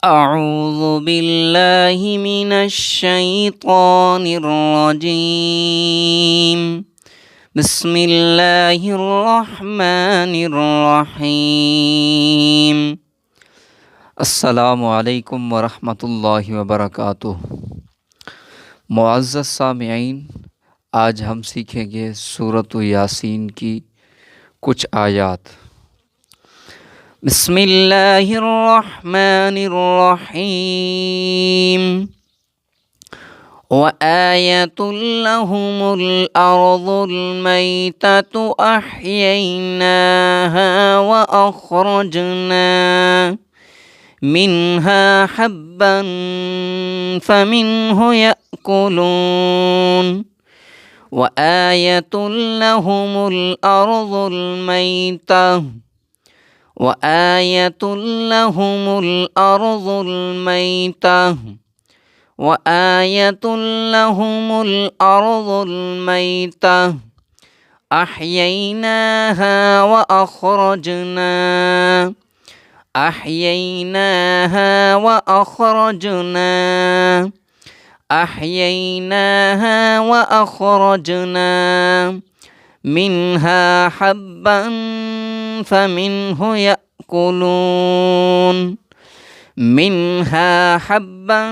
أعوذ بالله من الشيطان الرجيم بسم الله الرحمن الرحيم अस्सलामु अलैकुम वरहमतुल्लाहि वबरकातुह। मुअज़्ज़ज़ सामिईन, आज हम सीखेंगे सूरत यासीन की कुछ आयात। बिस्मिल्लाहिर्रहमानिर्रहीम। वआयतुल लहुमुल अर्ज़ुल मैततु अह्यैनाहा व अख़रजना मिन्हा हब्बन फमिन्हु याकुलून। वआयतुल लहुमुल अर्ज़ुल मैततु وآية لهم الأرض الميتة وآية لهم الأرض الميتة أحييناها وأخرجنا أحييناها وأخرجنا أحييناها وأخرجنا منها حبا فمنه يأكلون منها حبا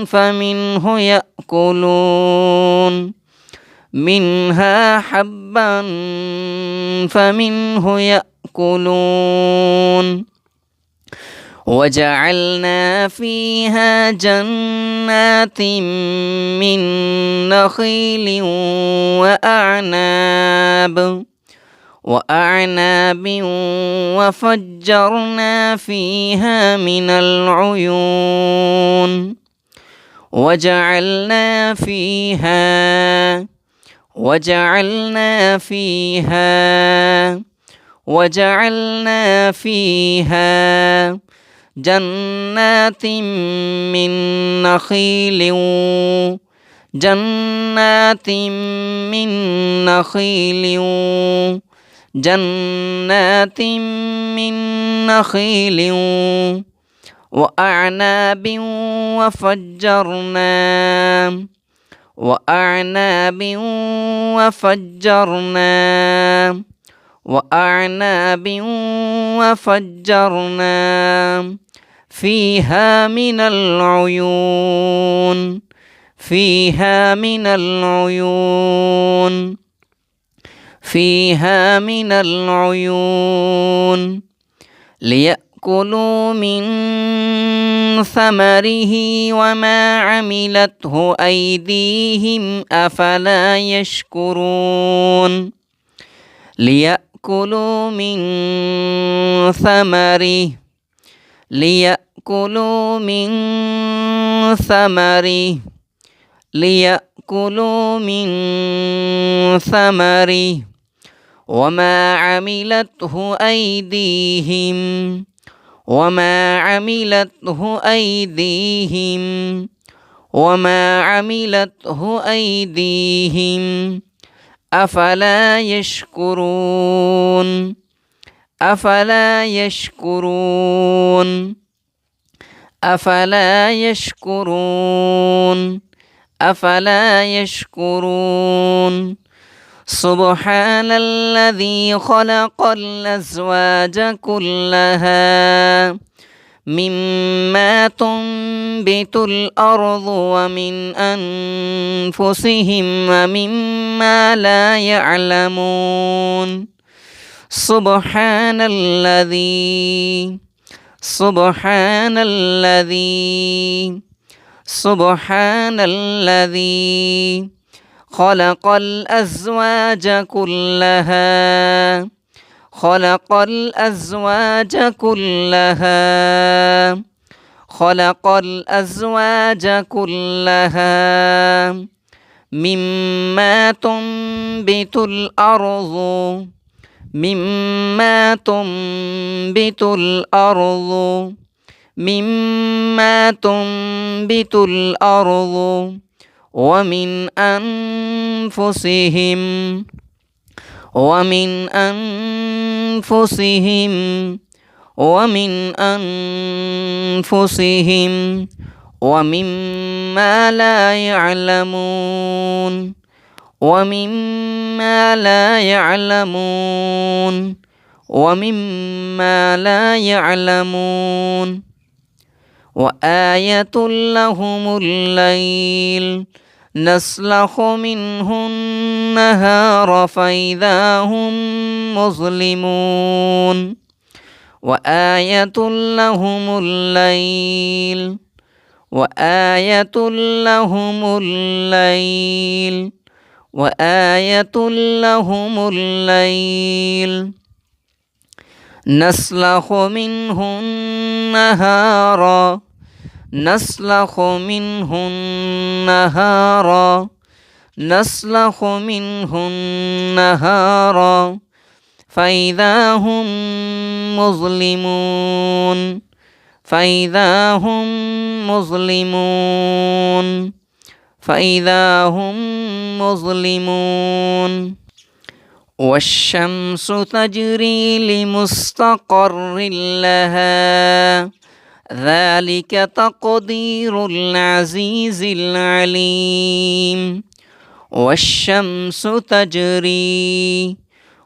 فمنه يأكلون منها حبا فمنه يأكلون وجعلنا فيها جنات من نخيل وأعناب وفجرنا فيها من العيون وجعلنا فيها جنات من نخيل جنات من نخيل جنات من نخيل وأعناب وفجرنا فيها من العيون ليأكلوا من ثمره وما عملته أيديهم أفلا يشكرون ليأكلوا من ثمره وما عملته أيديهم أفلا يشكرون سبحان الذي خلق الأزواج كلها مما تنبت الأرض ومن أنفسهم ومما لا يعلمون سبحان الذي خلق الأزواج كلها مما تنبت الأرض ومن أنفسهم ومن أنفسهم ومما لا يعلمون ومما لا يعلمون ومما لا يعلمون وآية لهم الليل نسلخ منه النهار فإذا هم مظلمون وآية لهم الليل وآية لهم الليل وآية لهم الليل نسلخ منه النهار نسلخ منه النهار نسلخ منه النهار فإذا هم مظلمون فإذا هم مظلمون فإذا هم مظلمون والشمس تجري لمستقر لها ذلك تقدير العزيز العليم والشمس تجري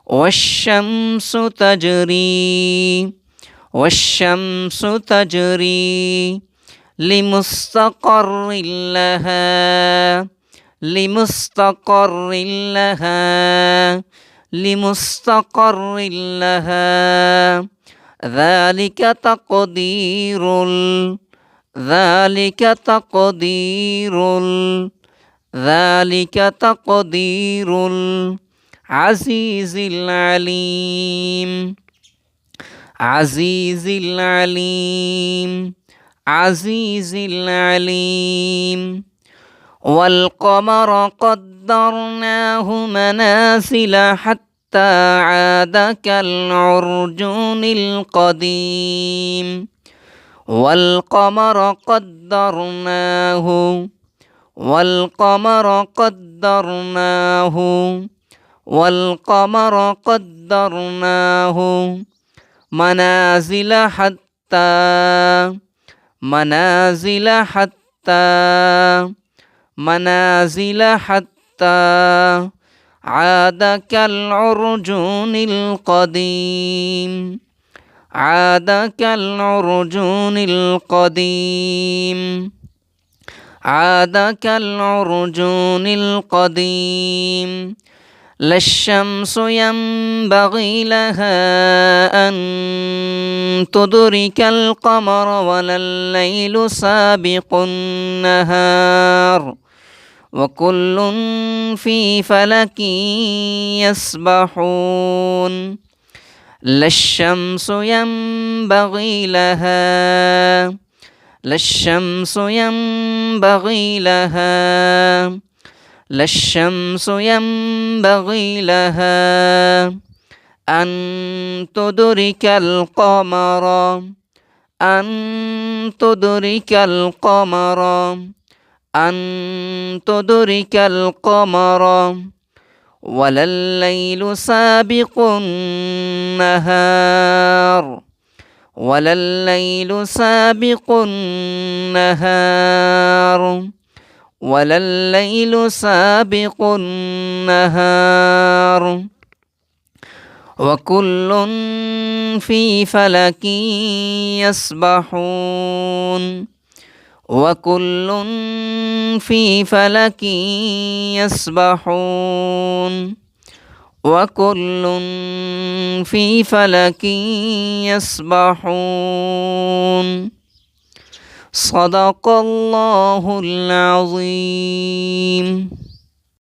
والشمس تجري والشمس تجري لمستقر لها لمستقر لها لمستقر لها ذلك تقدير ذلك تقدير ذلك تقدير العزيز العليم عزيز العليم عزيز العليم والقمر قدرناه منازل حتى عاد كالعرجون القديم والقمر قدرناه والقمر قدرناه والقمر قدرناه منازل حتى منازل حتى منازل حتى عاد كالعرجون القديم عاد كالعرجون القديم عاد كالعرجون القديم لا الشمس ينبغي لها أن تدرك القمر ولا الليل سابق النهار وكل في فلك يسبحون لا الشمس ينبغي لها لا الشمس ينبغي لها لا الشمس ينبغي لها أن تدرك القمر أن تدرك القمر أن تدرك القمر ولا الليل سابق النهار ولا الليل سابق النهار ولا الليل سابق النهار وكل في فلك يسبحون وكل في فلك يسبحون وكل في فلك يسبحون صدق الله العظيم.